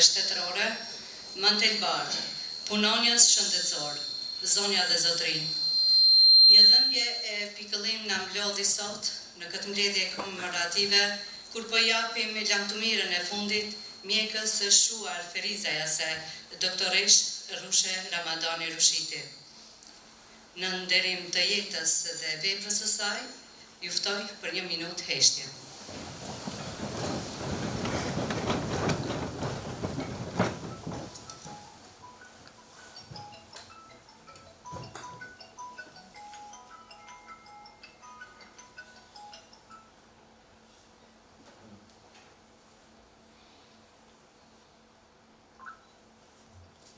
shtetërore, Mantelbar, punonjës shëndetësor, zonja dhe zotrinj. Një dhëmbje e pikëllim na mblodhi sot në këtë mbledhje komemorative, kur po japim lamtumirën e fundit mjekës së shuar Feriza Jase, doktoresh Rushe Ramadani Rushiti. Në nderim të jetës dhe veprës së saj, ju ftoj për 1 minutë heshtje.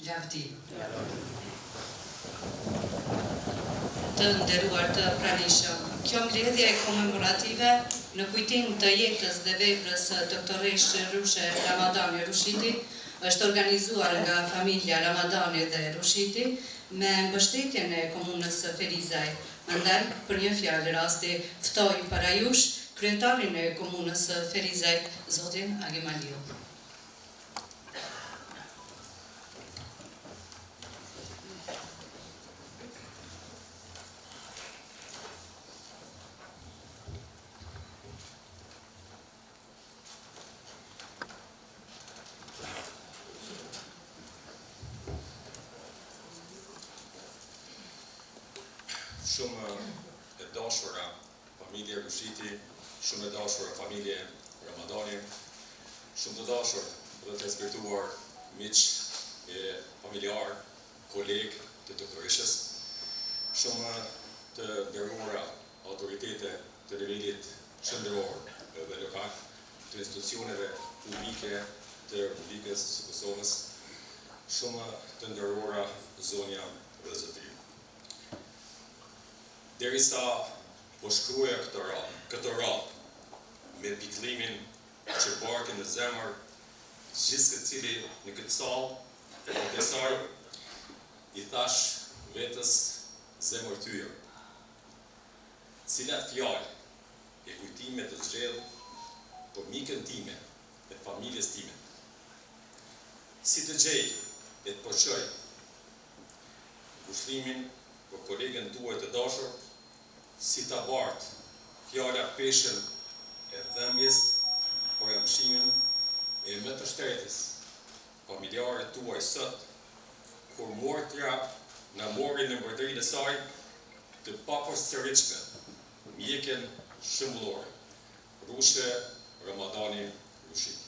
Lavdi. Të nderuar të pranishëm, kjo mbledhje komemorative në kujtim të jetës dhe veprës së doktoresh Rushe Ramadani Rushiti është organizuar nga familja Ramadani dhe Rushiti me mbështetjen e komunës së Ferizaj. Andaj, për një fjalë rasti, ftoj para jush kryetarin e komunës së Ferizaj, zotin Agimaliu. Shumë e dashura familje Rushiti, shumë e dashura familje Ramadani, shumë të dashur dhe të respektuar miq e familjar, koleg të doktoreshës, shumë të nderuara autoritete të nivelit qendror dhe lokal, të institucioneve publike të Republikës së Kosovës, shumë të nderuara zonja dhe zotrinj. Derisa po shkruaja këtë radhë me pikëllimin që barkën në zemër gjithë secili në këtë sallë e përtesaj, i thash vetës zemër tyre. Cilat fjalë e kujtime të zgjedh për mikën time e familjes time. Si të gjej e të përqoj kushtimin për kolegen tuaj të dashur, si ta bartë fjala peshën e dhëmbjes, por e mshimin e më të shtretës, familjarët tuaj sot, kur mortja na mori në mbretërinë e saj, të papërstërritshme, mjekën shembullore, Rushe Ramadani Rushiti.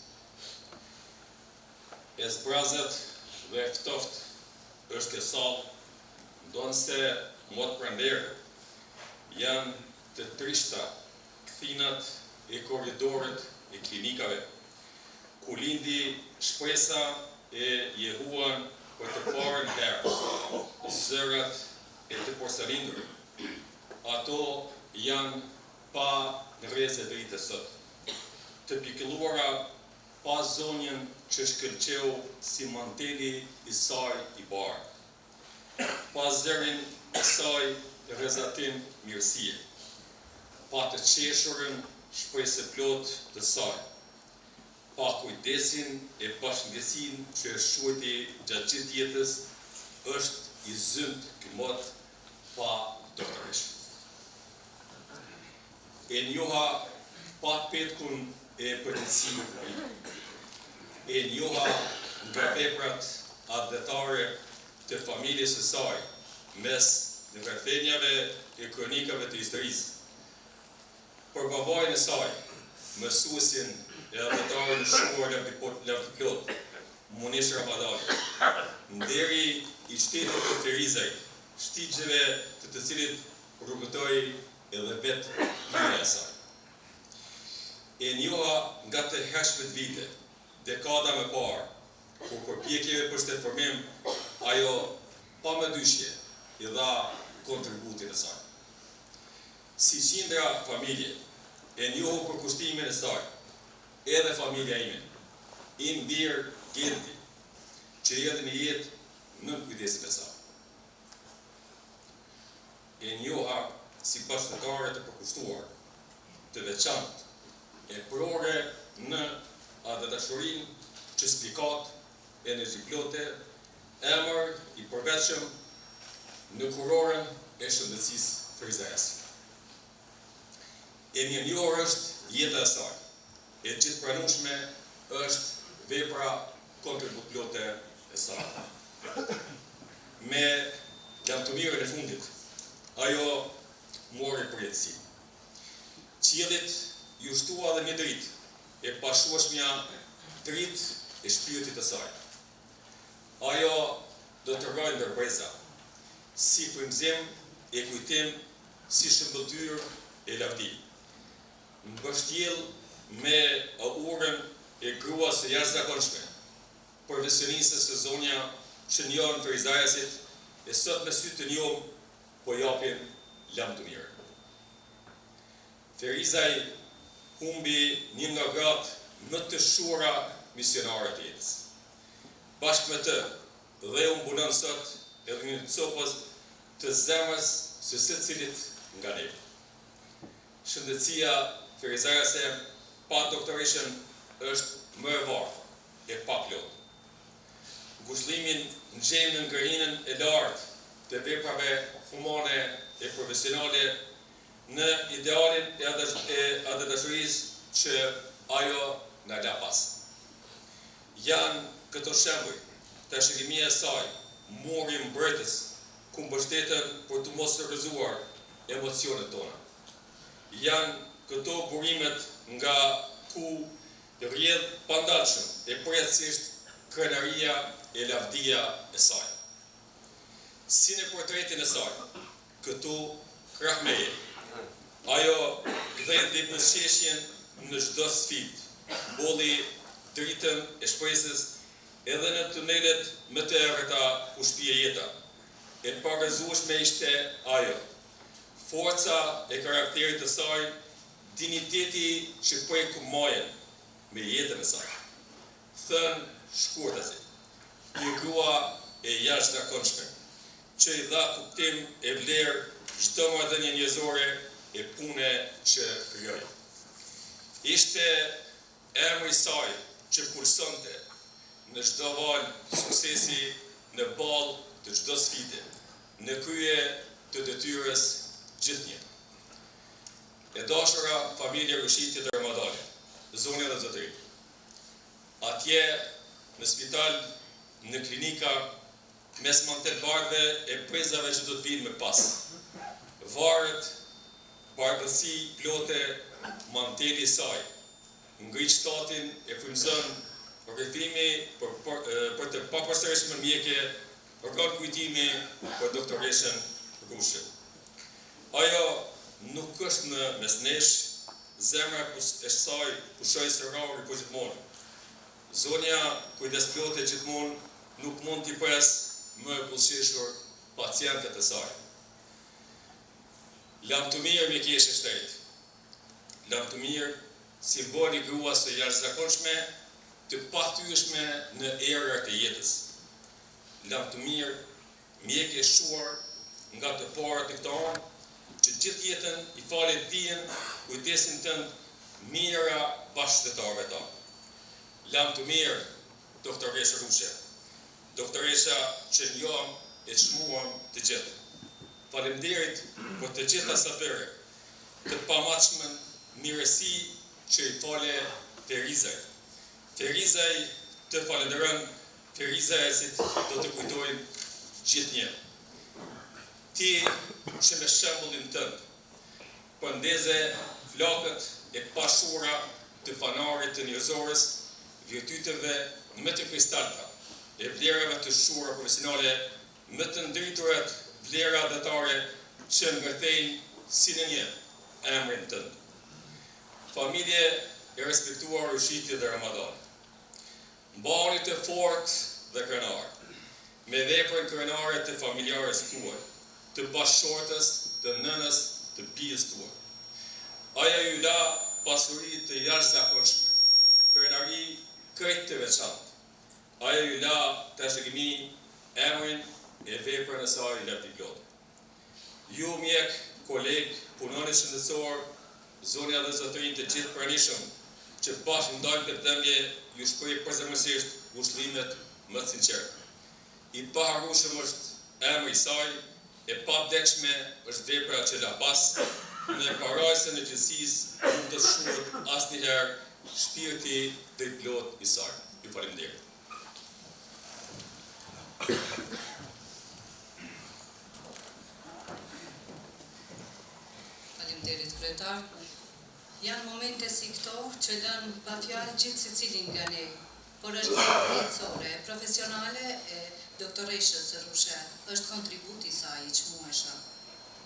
E zbrazët dhe ftoft është kjo sallë, ndonse mot pranderë, janë të trishta kthinat e korridoret e klinikave, ku lindi shpresa e jehuan për të parën herë, zërat e të porsalindur. Ato janë pa ngrezë dritë sot, të pikëlluara pa zonjën që shkëlqeu si manteli i saj i barë, pa zërin e saj rrezatim mirësie, pa të qeshurën shpresë plot të saj, pa kujdesin e bashkëndjesin që e shueti gjatë gjithë jetës, është i zymt këmot pa doktoresh. E njoha pa petkun e përgjithësive, e njoha nga veprat adhetare të familjes së saj, mes në rrethenjave e kronikave të historisë. Për babajnë e saj, mësuesin e adhetarën shuar Lavdipot, Munish Ramadani, nderi i shtetit të Ferizaj, shtigjeve të cilit rrugëtoi edhe vetë hyrja e saj. E njoha nga të hershmet vite, dekada më parë, kur përpjekjeve për shtetëformim, ajo pa më dyshje i dha kontributin e saj. Si qindra familje, e njohu për kushtimin e saj, edhe familja ime, i mbirë gjenti, që jetë në jetë në kujdesin e saj. E njoha si bashkëtare të përkushtuar, të veçantë, e prore në adhetashurinë që spikat Energji Plote, emër i përvetshëm në kurorën e shëndetësisë frizerese. E mirënjohur është jeta e saj, e gjithëpranueshme është vepra kontributore e saj. Me lamtumirën e fundit, ajo mori përjetësi. Qiellit ju shtua dhe një dritë e pashueshmja dritë e shpirtit të saj. Ajo do të rrojë ndërbreza, si frymëzim e kujtim, si shëmbëtyr e lavdi. Mbështjell me urën e gruas së jashtëzakonshme, profesioniste së zonja që njohën frizaresit e sot me sy të njohur po japin lamtumirë. Ferizaj humbi një nga gratë më të shura misionare të jetës. Bashkë me të, dhe u mbulon sot edhe një copës të zemrës së secilit nga ne. Shëndetësia ferizarese pa doktoreshën është më e varfër e pa plotë. Ngushëllimin nxjerr në ngërrinën e lartë të veprave humane e profesionale në idealin e adëdashurisë që ajo na la pas. Janë këto shembuj të shërimia e saj, mori mbrojtës, ku mbështeten për të mos rrëzuar emocionet tona. Janë këto burimet nga ku rrjedh pandalshëm e përjetësisht krenaria e lavdia e saj. Si në portretin e saj, këtu krahmeje, ajo dhëndi përsheshjen në çdo sfidë, bolli dritën e shpresës edhe në tunelet më të errëta ku shpije jeta. E pagëzueshme ishte ajo, forca e karakterit të saj, digniteti që po e kumojen me jetën e saj. Thënë shkurtësi, një grua e jashtëzakonshme, që i dha kuptim e vlerë çdo marrëdhënie njerëzore e pune që krijoi. Ishte emri i saj që pulsonte në çdo val suksesi, në ball të çdo sfide, në krye të detyrës gjithnjë. E dashura familje Rushiti dhe Ramadani, zonja dhe zotëri. Atje në spital, në klinika, mes mantelbardhëve e prezave që do të vinë më pas. Varet, bardhësi plote, manteli i saj, ngrit shtatin e frymëzon rrëfimi për të papërsëritshme mjekë, organ kujtimi për doktoreshën Rushe. Ajo nuk është në mes nesh, zemra e saj pushoi së rrahuri po gjithmonë. Zonja kujdes plote gjithmonë nuk mund t'i pres më e bullsheshur pacientët e saj. Lamtumir mjekeshe shtetit. Lamtumir simboli gruas së jashtëzakonshme, të pathyeshme në errat e jetës. Lamtumir mjekë e shuar nga të parat e këto anë, që gjithë jetën i falet dijen, kujdesin tënd mira bashkëtetarëve tanë. Lamtumir doktoresha Rushe, doktoresha që njohëm e çmuam të gjithë. Faleminderit për të gjitha sabere, të pamatshmën mirësi që i fale Ferizaj. Ferizaj të falenderën, Ferizajesit do të kujtojnë gjithnjë. Ti që me shembullin tënd, përndeze flakët e pashura të fanarit të njerëzores, virtyteve më të kristalta, e vlerave të shura profesionale më të ndriturat vlera datare që ngërthejnë si në një emrin tënd. Familje e respektuar Rushiti dhe Ramadan. Mbani të fortë dhe krenar, me veprën krenare të familjarës tuaj, të bashkëshortës, të nënës, të bijës tuaj. Aja ju la pasuri të jashtëzakonshme, krenari krejt të veçantë. Aja ju la të shëgimi emrin e veprën e saj lavdi plotë. Ju mjek, kolegë, punonës shëndetësor, zonja dhe zotërin të gjithë pranishëm, që bashkë ndajmë këtë dhëmbje, ju shpreh përzemërsisht ngushëllimet më të sinqertë. I paharrueshëm është emri i saj, e pavdekshme është vepra që la pas, në parajsën e gjithësisë nuk do të shquhet asnjëherë shpirti drejtplot i saj. Ju faleminderit. Faleminderit kryetar. Janë momente si këto që lën pa fjalë gjithë secilin nga ne, por është jetësore, profesionale e doktoreshës Rushe, është kontributi i saj i çmueshëm.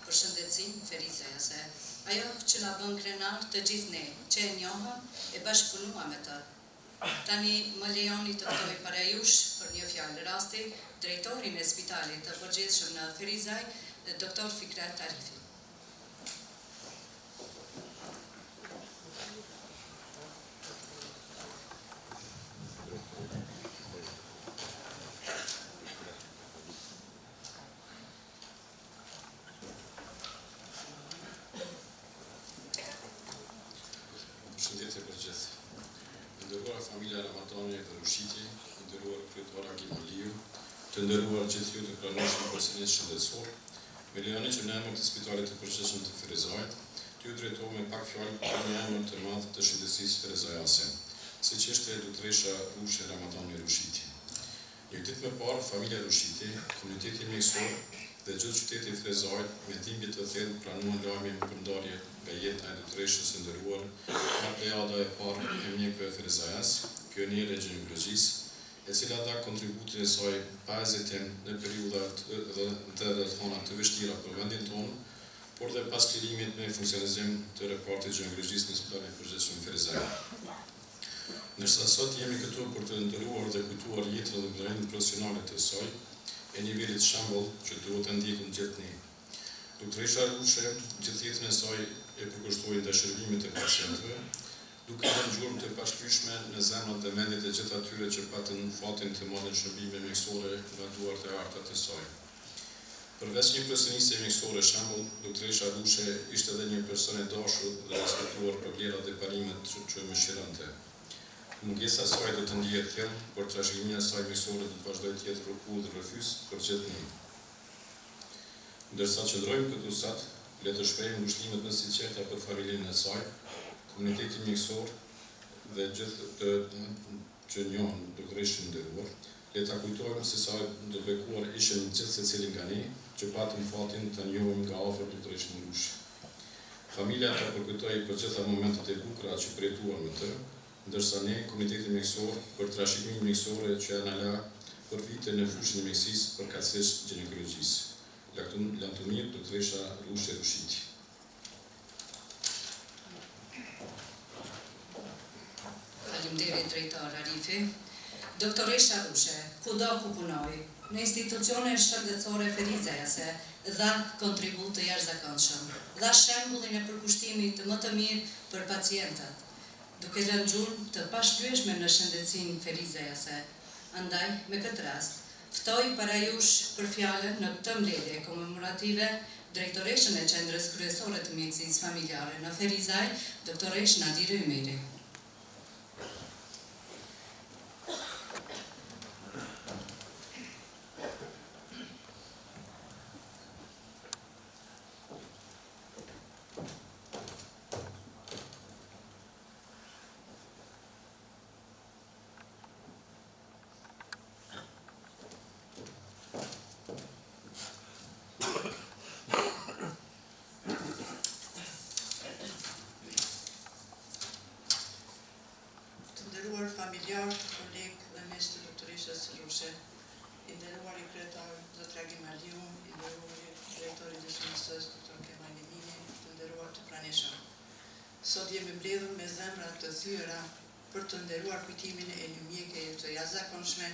Për shëndetësinë, Feriza Jase, ajo që na bën krenar të gjithë ne, që e njohëm e bashkëpunuam me të. Tani më lejoni të ftoj para jush për një fjalë rasti drejtorin e spitalit të përgjithshëm në Ferizaj, doktor Fikret Tarifi. Shëndetje për gjithë. Nderuar familja Ramatani dhe Rushiti, nderuar kryetari Agimaliu, të nderuar gjithë ju të pranishëm personelit shëndetësor, me lejoni që në emër të Spitalit të Përgjithshëm të Ferizajt, t'ju drejtoj me pak fjalë për një emër të madh të shëndetësisë ferizajase, siç ishte doktoresha Rushe Ramatani Rushiti. Një ditë më parë, familja Rushiti, komuniteti mjekësor dhe gjithë qyteti i Ferizajt me dhimbje të thellë pranuan lajmin për ndarje nga jeta e doktoreshës së nderuar nga plejada e parë e mjekëve ferizajas, pionierë e ginekologjisë, e cila dha kontributin e saj pa hezitim në periudha të vështira për vendin tonë, por dhe pas klirimit me funksionizim të repartit ginekologjisë në Spitalin e Përgjithshëm Ferizaj. Ndërsa sot jemi këtu për të nderuar dhe kujtuar jetën dhe vlerën profesionale të saj, e nivelit shembull që duhet të ndjekim gjithë ne. Doktoresha Rushe, gjithë jetën e saj e përkushtoi ndaj shërbimit të pacientëve, duke dhënë gjurmë të pashlyeshme në zemrat dhe mendjet e gjithë atyre që patën fatin të marrin shërbime mjekësore nga duart e arta të saj. Përveç një profesioniste mjekësore shembull, doktoresha Rushe ishte edhe një person i dashur dhe respektuar për vlerat dhe parimet që mëshironte. Mungesa e saj do të ndihet thellë, por trashëgimia e saj mjekësore do të vazhdojë të jetë rrugë dhe rrëfys për gjithë ne. Ndërsa qëndrojmë këtu sot, le të shprehim ngushëllimet më të sinqerta për familjen e saj, komunitetin mjekësor dhe gjithë që njohën doktoreshën nderuar, le ta kujtojmë se sa të bekuar ishin gjithë secili nga ne, që patëm fatin të njohim nga afër doktoreshën Rushe. Familja ta përkujtoi për gjitha momentet e bukura që përjetuan me të, ndërsa ne, komuniteti mjekësor, për trashëgiminë mjekësore që janë ala për vite në fushën e mjekësisë, përkatësisht ginekologjisë. Lantumir doktoresha Rushe Rushiti. Faleminderit drejtor Arifi. Doktoresha Rushe, kudo ku punoi, në institucione shëndetësore ferizajase, dha kontribut të jashtëzakonshëm, dha shembullin e përkushtimit të më të mirë për pacientët, duke lënë gjurmë të pashlyeshme në shëndetësinë ferizajase. Andaj, me këtë rast, ftoj para jush për fjalën në këtë mbledhje komemorative drejtoreshën e qendrës kryesore të mjekësisë familjare në Ferizaj, doktoresh Nadir Ymeri. Familjar, koleg dhe mes të doktoreshës Rushe, i nderuar i kryetar Dr. Agimaliu, i nderuar i drejtori i DSHMS Dr. Kemal Emini, të nderuar të pranishëm. Sot jemi mbledhur me zemra të thyera për të nderuar kujtimin e një mjekeje të jashtëzakonshme,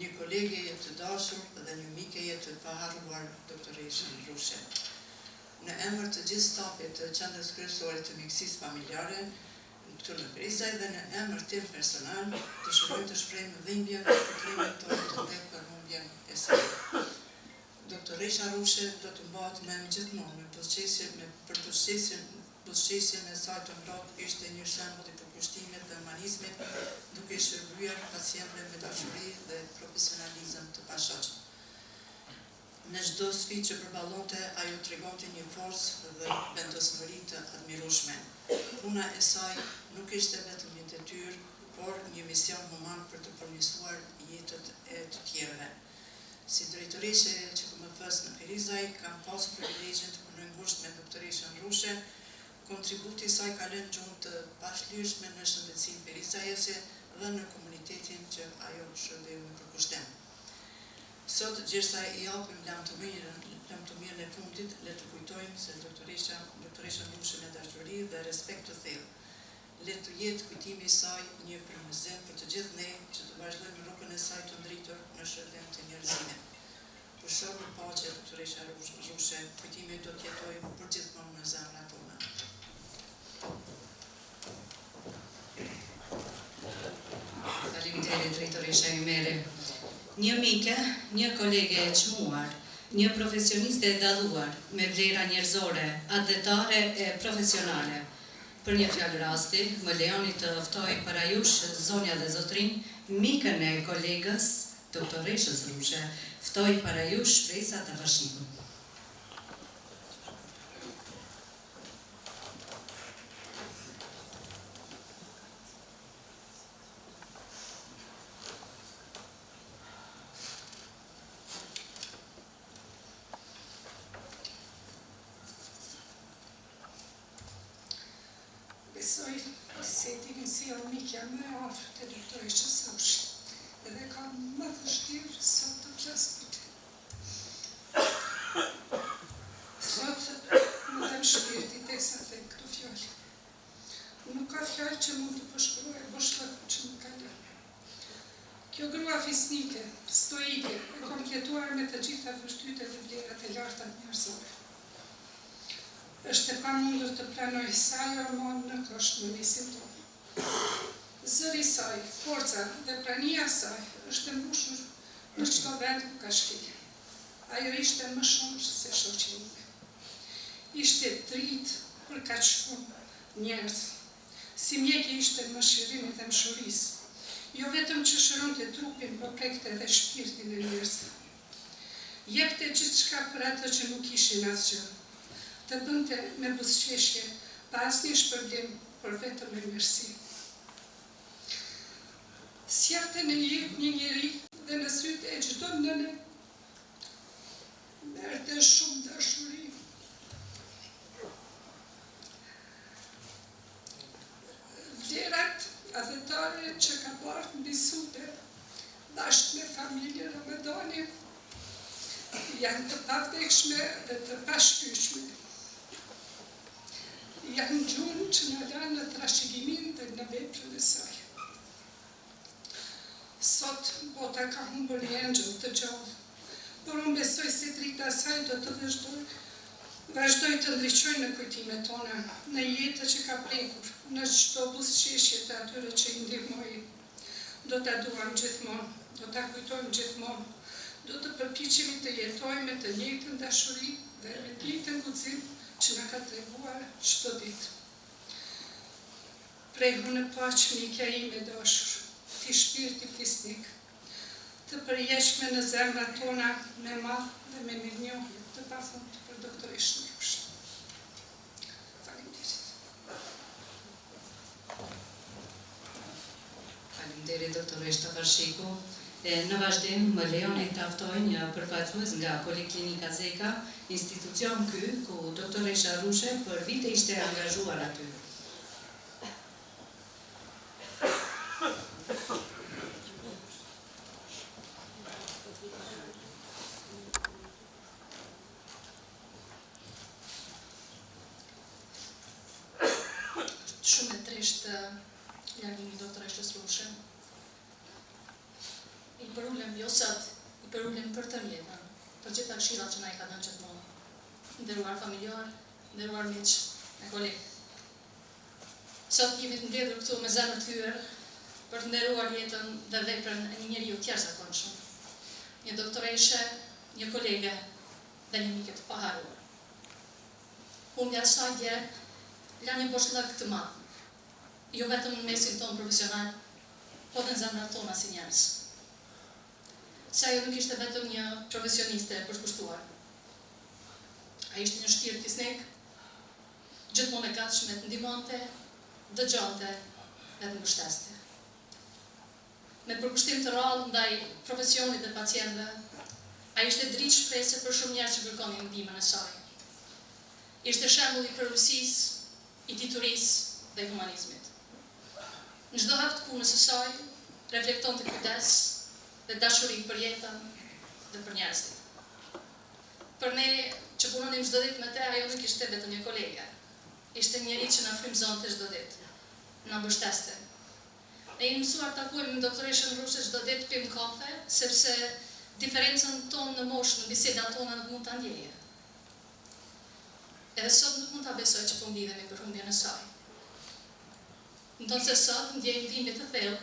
një kolegeje të dashur dhe një mikeje të paharruar doktoreshën Rushe. Në emër të gjithë stafit të qendrës kryesore të mjekësisë familjare, këtu në Ferizaj dhe në emër tim personal të shkojmë të shprehim dhimbjen për kujtimin tonë të thellë për humbjen e saj. Doktoresha Rushe do të mbahet mend gjithmonë me përqesje Buzëqesjen e saj të mbrapsht ishte një shembull i përkushtimit dhe humanizmit, duke shërbyer pacientëve me dashuri dhe profesionalizëm të pashoqëm. Në çdo sfidë që përballonte, ajo tregonte një forcë dhe vendosmëri të admirueshme. Puna e saj nuk ishte vetëm një detyrë, por një mision human për të përmirësuar jetët e të tjerëve. Si drejtoreshe e QKMF-s në Ferizaj, kam pasur privilegjin të punoj ngushtë me doktoreshën Rushe. Kontributi i saj ka lënë gjumë të pashlyeshme në shëndetësinë ferizajese dhe në komunitetin që ajo shërbeu në përkushtim. Sot, gjithsa i japim lam të mirën e fundit, le të kujtojmë se doktoresha Rushe me dashuri dhe respekt të thellë. Le të jetë kujtimi i saj një frymëzim për të gjithë ne që të vazhdojmë rrugën e saj të ndritur në shërbim të njerëzimit. Për shok në paqe, doktoresha Rushe, kujtimi do të jetojë përgjithmonë në zemrat tona. Faleminderit drejtoresha Ymeri. Një mike, një kolege e çmuar, një profesioniste e dalluar, me vlera njerëzore, atletare e profesionale. Për një fjalë rasti, më lejoni të ftoj para jush zonja dhe zotrin, mikën e kolegës, doktoreshës Rushe, ftoj para jush Shpresa Tavashiku. Besoj se ti si o mikja më afër të doktoreshës Rushe, edhe ka më vështirë sot të flas për ty. Sot më dhem shpirti teksa them këto fjallë. Nuk ka fjallë që mund të përshkruaj boshllëkun që më ka lënë. Kjo grua fisnike, stoike, e kompletuar me të gjitha virtytet dhe vlerat e larta njerëzore. Është e pamundur të pranoj sa ajo hormon nuk është në mesin tonë. Zëri i saj, forca dhe prania e saj është e mbushur në çdo vend ku ka shkelje. Ajo ishte më shumë se shoqja ime. Ishte dritë për kaq shumë njerëz. Si mjek ishte në mëshirimit dhe mshurisë. Jo vetëm që shëronte trupin, por prekte edhe shpirtin e njerëzve. Jepte gjithçka për ato që nuk ishin asgjë. Të bënte me buzëqeshje, pa asnjë shpërblim, por vetëm me mirësi. Sjellte në jetë një njeri dhe në sytë e çdo nëne merrte shumë dashuri. Vlerat adhetare që ka bartë mbi sute, bashkë me familje Ramedani, janë të pavdekshme dhe të pashpyeshme. Janë gjunë që në lanë në trashëgimin dhe në veprën e saj. Sot, bota ka humbur një engjëll të gjallë, por unë besoj se drita saj do të vazhdoj të ndriqoj në kujtimet tona, në jetë që ka prekur, në çdo buzëqeshje të atyre që i ndihmoi. Do ta duam gjithmonë, do ta kujtojmë gjithmonë, do të përpiqemi të jetojmë me të njëjtën dashuri dhe me të njëjtën guxim që na ka treguar çdo ditë. Prehu në paqë mikja ime dashur, ti shpirti fisnik, të përjeshme në zemrat tona me madh dhe me mirënjohje të pafund për doktoreshën Rushe. Faleminderit. Faleminderit doktoresh Tavashiku. Në vazhdim, më lejoni të ftoj një përfaqësues nga Poliklinika Zeka, institucion ky ku doktoresha Rushe për vite ishte angazhuar aty. Shumë e trishtë largimi i doktoreshës Rushe. I përulem jo sot, i përulem për të jetën, për gjitha këshillat që na i ka dhënë gjithmonë. Nderuar familjar, nderuar miq e kolegë. Sot jemi të mbledhur këtu me zemër të hyer për të nderuar jetën dhe veprën e një njeriu të jashtëzakonshëm. Një doktoreshe, një kolege dhe një mike të paharuar. Humbja e saj dje la një boshllëk të madh, jo vetëm në mesin tonë profesional, po dhe në zemrat tona si njerëz. Se ajo nuk ishte vetëm një profesioniste e përkushtuar. Ai ishte një shpirt fisnik, gjithmonë e gatshme të ndihmonte, dëgjonte dhe të mbështeste. Me përkushtim të rrallë ndaj profesionit dhe pacientëve, ai ishte dritë shprehse për shumë njerëz që kërkonin ndihmën e saj. Ishte shembull i përgjegjësisë, i diturisë dhe i humanizmit. Në çdo hap të punës së saj, reflektonte kujdes dhe dashuri për jetën dhe për njerëzit. Për ne që punonim çdo ditë me te, ajo nuk ishte vetëm një kolege. Ishte njëri që na frymëzonte çdo ditë, na mbështeste. Ne jemi mësuar të takujem me doktoreshën Rushe çdo ditë pim kafe, sepse diferencën tonë në moshë në bisedat tona nuk mund ta ndjeje. Edhe sot nuk mund ta besoj që po mblidhemi për humbjen e saj. Ndonse sot ndjej ndihmë të thellë,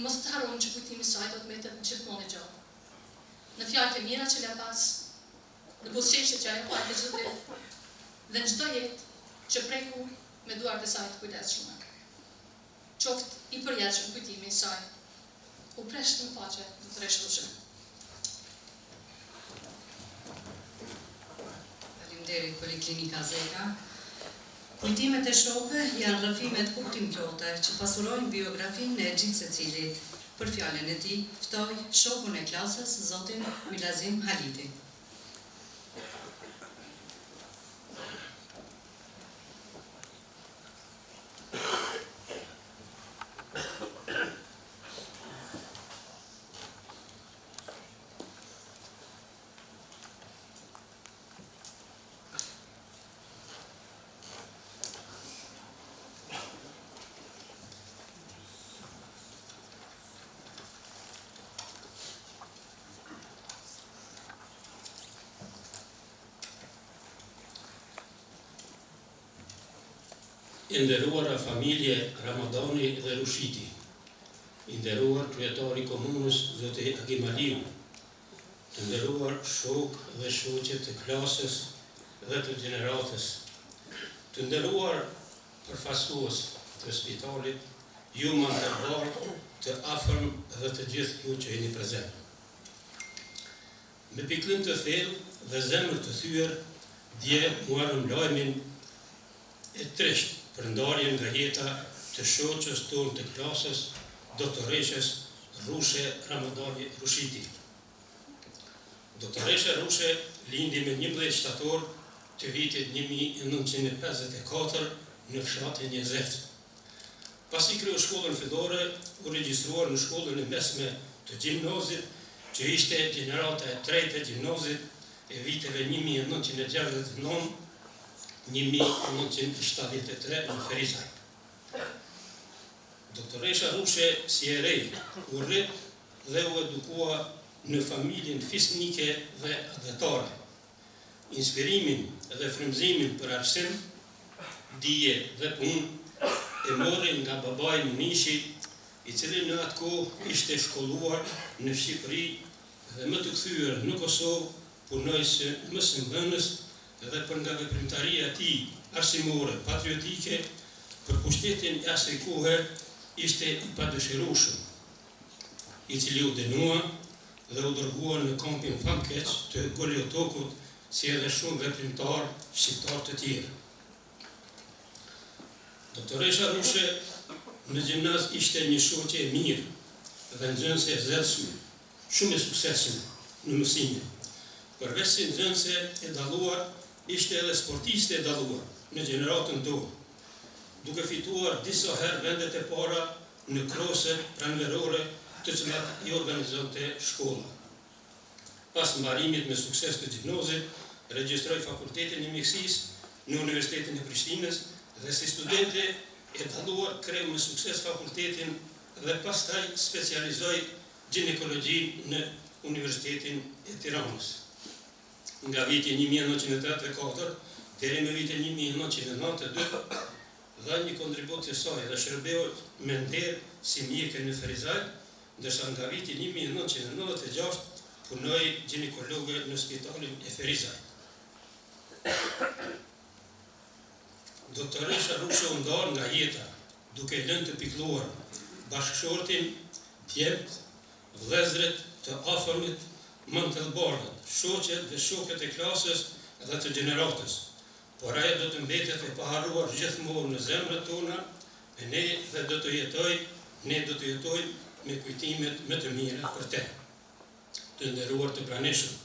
mos të harrojmë që kujtimi i saj do të mbetet gjithmonë i gjallë. Në fjalët e mira që la pas, në buzëqeshjet që ajo pati çdo ditë, dhe në çdo jetë që preku me duart e saj të kujdesshme. Qoftë i përjetshëm kujtimi i saj. U presht në pace, doktoreshë Rushe. Faleminderit Poliklinika Zeka. Kujtimet e shokëve janë rrëfimet kuptimtore që pasurojnë biografinë e gjithë secilit. Për fjalën e tij, ftoj shokun e klasës, zotin Milazim Haliti. I nderuara familje Ramadani dhe Rushiti, i nderuar kryetari komunës zoti Agim Aliu, të nderuar shok dhe shoqe të klasës dhe të gjeneratës, të nderuar përfaqësues të spitalit, ju mandatar të afërm dhe të gjithë ju që jeni prezent. Me pikëllim të thellë dhe zemër të thyer, dje muarëm lajmin e trisht për ndarjen nga jeta të shoqës tonë të klasës, doktoreshës Rushe Ramadani Rushiti. Doktoresha Rushe lindi me 11 shtator të vitit 1954 në fshatin Jezerc. Pasi kryu shkollën fillore, u regjistruar në shkollën e mesme të gjimnazit, që ishte gjenerata e tretë e gjimnazit e viteve 1969 1973 në Ferizaj. Doktoresha Rushe si e rej u rrit dhe u edukua në familjen fisnike dhe adhetare. Inspirimin dhe frymëzimin për arsim, dije dhe punë e morin nga babai Munishi, i cili në atë kohë ishte shkolluar në Shqipëri dhe më të kthyer në Kosovë, punoi si mësimdhënës dhe për nga veprimtaria e tij arsimore, patriotike, për pushtetin e asaj kohe ishte i padëshirueshëm, i cili u dënua dhe u dërgua në kampin Famkeq të Goliotokut, si edhe shumë veprimtar shqiptar të tjerë. Doktoresha Rushe në gjimnaz ishte një shoqe e mirë dhe nxënëse e zelsshme, shumë e suksesshme në mësime. Përveç si nxënëse e dalluar, ishte edhe sportiste e dalluar në gjeneratën tonë, duke fituar disa herë vendet e para në kroset pranverore të cilat i organizonte shkolla. Pas mbarimit me sukses të gjimnazit, regjistroi fakultetin e mjekësisë në Universitetin e Prishtinës dhe si studente e dalluar kreu me sukses fakultetin dhe pastaj specializoi ginekologji në Universitetin e Tiranës. Nga viti 1984 deri në vitin 1992 dha një kontribut të saj dhe shërbeu me nder si mjeke në Ferizaj, ndërsa nga viti 1996 punoi ginekologe në spitalin e Ferizaj. doktoresha Rushe u ndarë nga jeta, duke lënë të pikëlluar bashkëshortin, djemt, vëllezërit të afërmit, Montelbardët, shoqet dhe shokët e klasës dhe të gjeneratës, por ajo do të mbetet e paharruar gjithmonë në zemrët tona, e ne do të jetojmë me kujtimet më të mira për te. Të nderuar të pranishëm,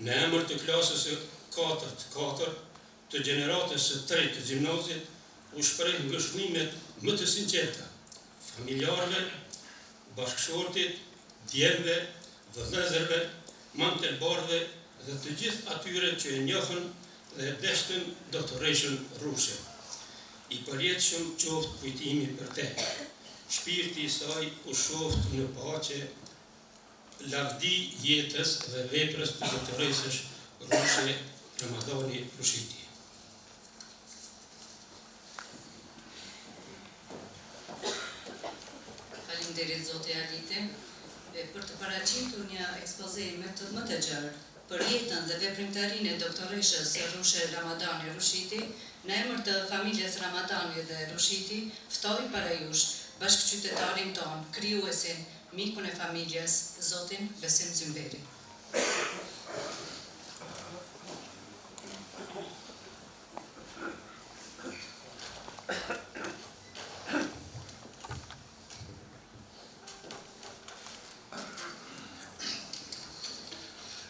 në emër të klasës së 4 të gjeneratës së 3 të gjimnazit, u shpreh ngëshnimet më të sinqerta familjarëve, bashkëshortit, djemve, vëllezërve, Montelbardëve dhe të gjithë atyre që e njohën dhe deshtën doktoreshën Rushe. I përjetshëm qoftë kujtimi për te. Shpirti i saj u shoft në paqe, lavdi jetës dhe veprës të doktoresësh Rushe Ramadani Rushiti. Faleminderit Zoti Alite për të paraqitur një ekspoze më të gjerë për jetën dhe veprimtarinë e doktoreshës Rushe Ramadani Rushiti, në emër të familjes Ramadani dhe Rushiti, ftoj para jush bashkëqytetarin ton, krijuesin, mikun e familjes, Zotin Besim Zymberi.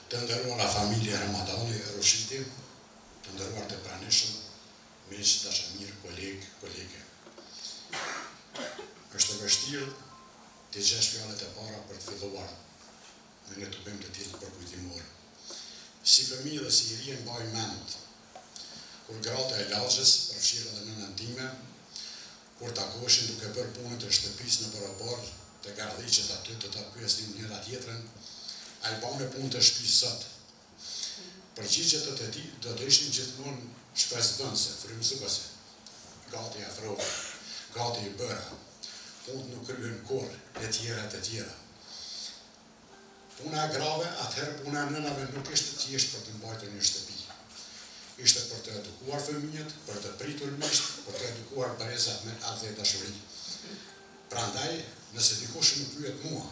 Të nderuara familje Ramadani Rushiti, të nderuar të pranishëm, miq, dashamirë, kolege. Është e vështirë të gjesh fjalët e para për të filluar, dhe ne të bëjmë të tillë përkujtimore. Si fëmijë dhe si i ri mbaj mend, kur gratë e lagjës, përfshirë edhe nënën time, kur takoheshin duke bërë punët e shtëpisë në përëbor, të gardhiqet aty të ta pyesin njëra tjetrën, a i bane punë të shtëpisë sot. Përgjigjet të ti do të ishin gjithmonë shpresdhënëse, frymëzuese. Gati afrove, gati i bëra, punët nuk kryen kurrë, e tjera. Puna e grave, atëherë puna e nënave nuk ishte thjesht për të mbajtur një shtëpi. Ishte për të edukuar fëmijët, për të pritur misht, për të edukuar brezat me atë dhe dashuri. Prandaj, nëse dikush më pyet mua,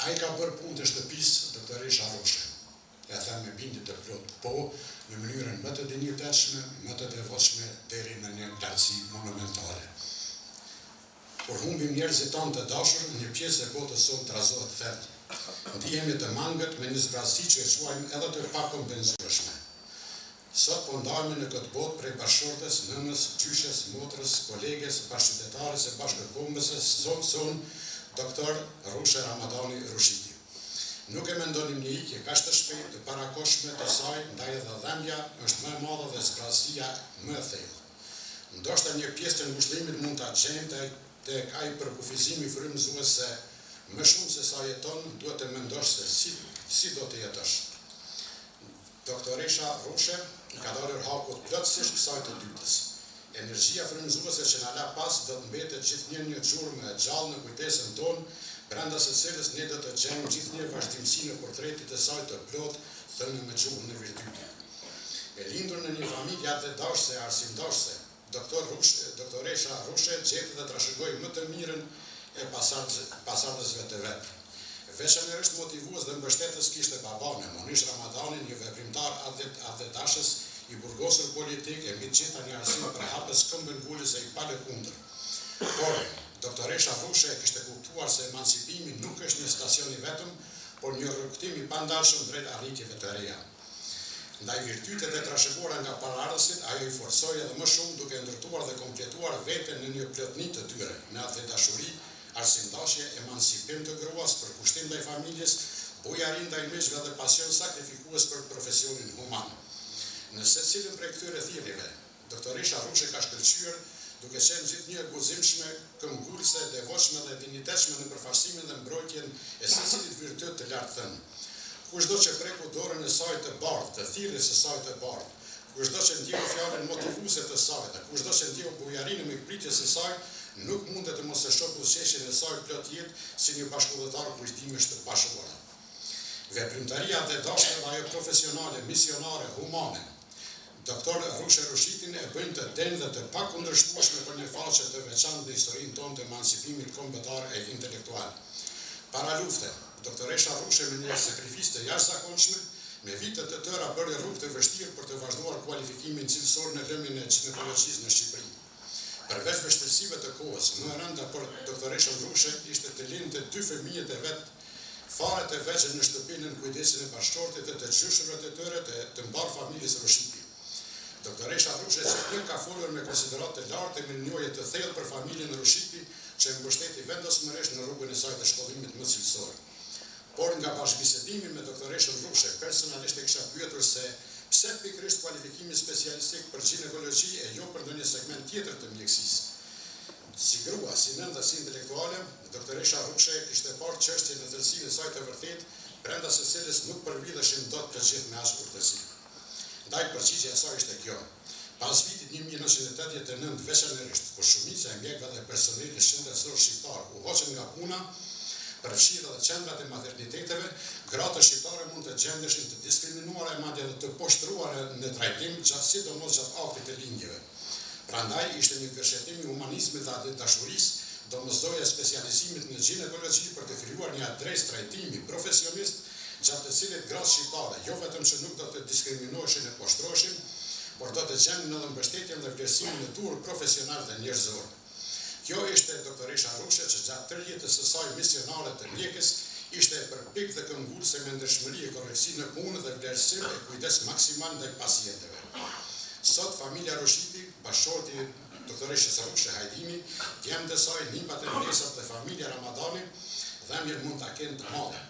a i ka bërë punë të shtëpisë doktoresha Rushe. E them me bindje të plot, po, në mënyrën më të dinjitetshme, më të devotshme, deri në një lartësi monumentale. Kur humbim njerëzit tanë të dashur, një pjesë e botës sonë trazohet thellë. Ndihemi të mangët me një zbrazësi që e quajmë edhe të pakompenzueshme. Sot po ndahemi në këtë botë prej bashkëshortes, nënës, gjyshes, motrës, koleges, bashkëqytetares e bashkëkombëses, zonë doktor Rushe Ramadani Rushiti. Nuk e mendonim një ikje kaq të shpejtë, të parakoshme të saj, ndaj edhe dhembja është më e madhe dhe zbrazësia më e thellë. Ndoshta një pjesë të ngushëllimit mund ta gjejmë tek ai përkufizimi frymëzues se më shumë se sa jeton, duhet të mendosh se si do të jetosh. Doktoresha Rushe ka dalur hakut plotësisht kësaj të dytës. Energjia frymëzuese që na la pas do të mbetet gjithnjë një xhurmë e gjallë në kujtesën tonë, brenda së cilës ne do të gjejmë gjithnjë vazhdimsi në portretit të saj të plot, thënë me gjuhën e virtytit. E lindur në një familje atë dashse, arsimdashse, doktoresha Rushe gjeti dhe trashëgoi më të mirën e pasardhësve të vet. Veçanërisht motivues dhe mbështetës kishte babane, Monish Ramadani, një veprimtar atletashës i burgosur politik e mbi të gjitha një arsye për hapës këmbën ngulës e i pale kundër. Por, doktoresha Rushe kishte kuptuar se emancipimi nuk është një stacion i vetëm, por një rrugtim i pandalshëm drejt arritjeve të reja. Ndaj virtytet e trashëguara nga paraardhësit, ajo i forcoi edhe më shumë duke ndërtuar dhe kompletuar veten në një plotëni të tyre, me atë dashuri, arsimdashje, emancipim të gruas, përkushtim ndaj familjes, bujarin ndaj miqve dhe pasion sakrifikues për profesionin human. Në secilin prej këtyre thirrjeve, doktoresha Rushe ka shkëlqyer duke qenë gjithnjë guzimshme, këmbgulse, devotshme dhe dinjitetshme në përfaqësimin dhe mbrojtjen e secilit virtyt të lartë thënë. Kushdo që preku dorën e saj të bardhë, të thirrjes së saj të bardhë, kushdo që ndjeu fjalën motivuese të saj, dhe kushdo që ndjeu bujarinë me mikpritjes së saj, nuk mundet të mos e shohë buzëqeshjen e saj plot jetë si një bashkëdhëtar kujtimesh të pashuara. Veprimtaria dhe dashja dhe ajo profesionale, misionare, humane, Doktor Rushe Rushitin e bëjnë të denë dhe të pakundërshtueshme për një faqe të veçantë në historinë tonë të emancipimit kombëtar e intelektual. Para lufte, doktoresha Rushe me një sakrifisë të jashtëzakonshme, me vite të tëra bëri rrugë të vështirë për të vazhduar kualifikimin cilësor në lëmin e ginekologjisë në Shqipëri. Përveç vështirësive të kohës, më e rënda për doktoreshën Rushe ishte të lindte 2 fëmijët e vet, fare të vegjël në shtëpinë në kujdesin e bashkëshortit e të gjyshurët e tyre të mbar familjes Rushiti. Doktoresha Rushe që ka folur me konsiderat të lartë e me njohje të thellë për familjen Rushiti që mbështeti vendosmërisht në rrugën e saj të shkollimit më cilësor. Por nga bashkëbisedimi me doktoreshën Rushe, personalisht e kisha pyetur se pse pikërisht kualifikimi specialistik për ginekologji e jo për ndonjë segment tjetër të mjekësisë. Si grua, si nën dhe si intelektuale, doktoresha Rushe kishte parë çështjen në thellësinë e saj të vërtetë, brenda së cilës nuk përvidheshin dot të gjithë me as urtësi. Ndaj përgjigjja e saj ishte kjo. Pas vitit 1989 veçanërisht, kur shumica e mjekëve dhe personelit shëndetësor shqiptar u hoqën nga puna, përfshirë dhe qendrat e materniteteve, gratë shqiptare mund të gjendeshin të diskriminuara e madje dhe të poshtruara në trajtim sidomos gjatë aktit të lindjeve. Prandaj ishte një kërshëtim i humanizmit dhe dashurisë, domosdoshmëria e specializimit në ginekologji për të krijuar një adresë trajtimi profesionist gjatë të cilit gratë shqiptare jo vetëm që nuk do të diskriminoheshin e poshtroheshin, por do të gjenin edhe mbështetjen dhe vlerësimin e tyre profesional dhe njerëzor. Kjo ishte doktoresha Rushe që gjatë tërë jetës së saj misionare të mjekës ishte përpik dhe këmbgulse me ndershmëri e korrektësi në punë dhe vlerësim e kujdes maksimal ndaj pacientëve. Sot familja Rushiti, bashkëshorti doktoreshës Rushe Hajdini, djemtë e saj, nipat e mbjesat dhe familja Ramadani, dhembjen mund ta kenë të madhe.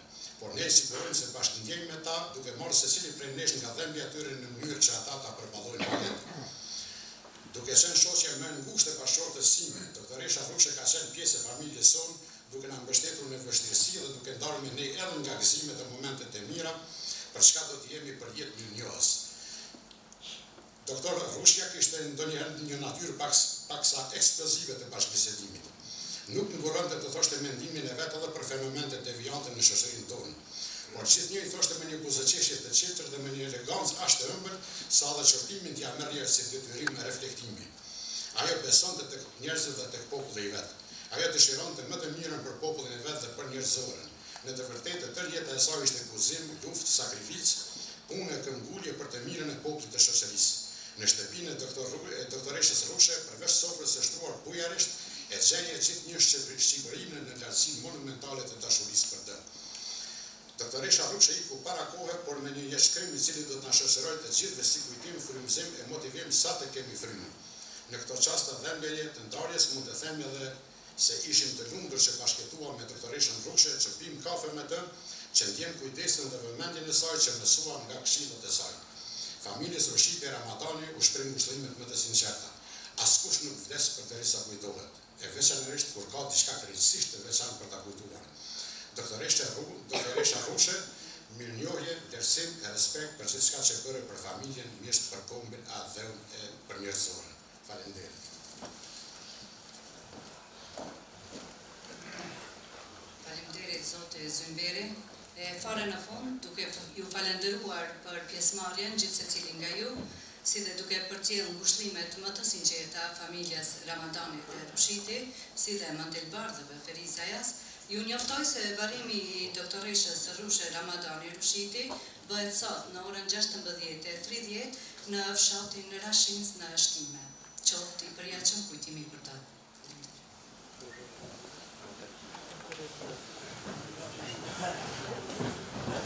Por ne sigurojmë se bashkëndjejmë me ta, duke marrë secili prej nesh nga dhembja e tyre në mënyrë që ata ta përballojnë momentin. Duke qenë shoqja më e ngushtë e bashkëshortes sime, doktoresha Rushe ka qenë pjesë e familjes sonë, duke na mbështetur në vështirësi dhe duke ndarë me ne edhe nga gëzimet e momentet e mira, për çka do të jemi për jetë mirënjohës. Doktor Rushja kishte ndonjëherë një natyrë paksa eksplozive të bashkëbisedimit. Nuk nguronte të thoshte mendimin e vet edhe për fenomenet devijante në shoqërinë tonë. Por gjithnjë i thoshte me një buzëqeshje të qetër dhe me një elegancë aq të ëmbël, sa edhe qortimin t'ia merrje si detyrim e reflektimi. Ajo besonte tek njerëzit dhe tek populli i vet. Ajo dëshironte më të mirën për popullin e vet dhe për njerëzoren. Në të vërtetë tërë jeta e saj ishte guzim, luftë, sakrificë, punë e këmbgulje për të mirën e popullit të shoqërisë. Në shtëpinë e doktoreshës Rushe, përveç sofrës së shtruar bujarisht, e gjenje gjithnjë Shqipërinë në lartësinë monumentale të dashurisë për të. Doktoresha Rushe iku para kohe, por me një jeshkrim i cili do të na shoqërojë të gjithëve si kujtim, frymëzim e motivim sa të kemi frymën. Në këto çaste dhembjeje të ndarjes mund të them edhe se ishim të lumtur që bashkëtuam me doktoreshën Rushe, që pim kafe me të, që ndjem kujdesin dhe vëmendjen e saj që mësuam nga këshillat e saj. Familjes Rushiti Ramadani u shpreh ngushëllimet më të sinqerta. Askush nuk vdes përderisa kujtohet, e veçanërisht kur ka diçka krejtësisht të veçantë për ta kujtuar. Doktoresha Rushe, mirënjohje, vlerësim e respekt për gjithçka që bëre për familjen, mjesht për kombin, dhe për njerëzoren. Faleminderit. Faleminderit zotë Zynberi. Fare në fund, duke ju falenderuar për pjesëmarrjen gjithsecili nga ju, si dhe duke përcjellë ngushëllimet më të sinqerta familjes Ramadani dhe Rushiti, si dhe Mandelbardhëve Ferizajas, ju njoftoj se varrimi i doktoreshës Rushe Ramadani Rushiti bëhet sot në orën 16:30 në fshatin Rashinc në Shtime. Qoftë i përjashëm kujtimi për ta.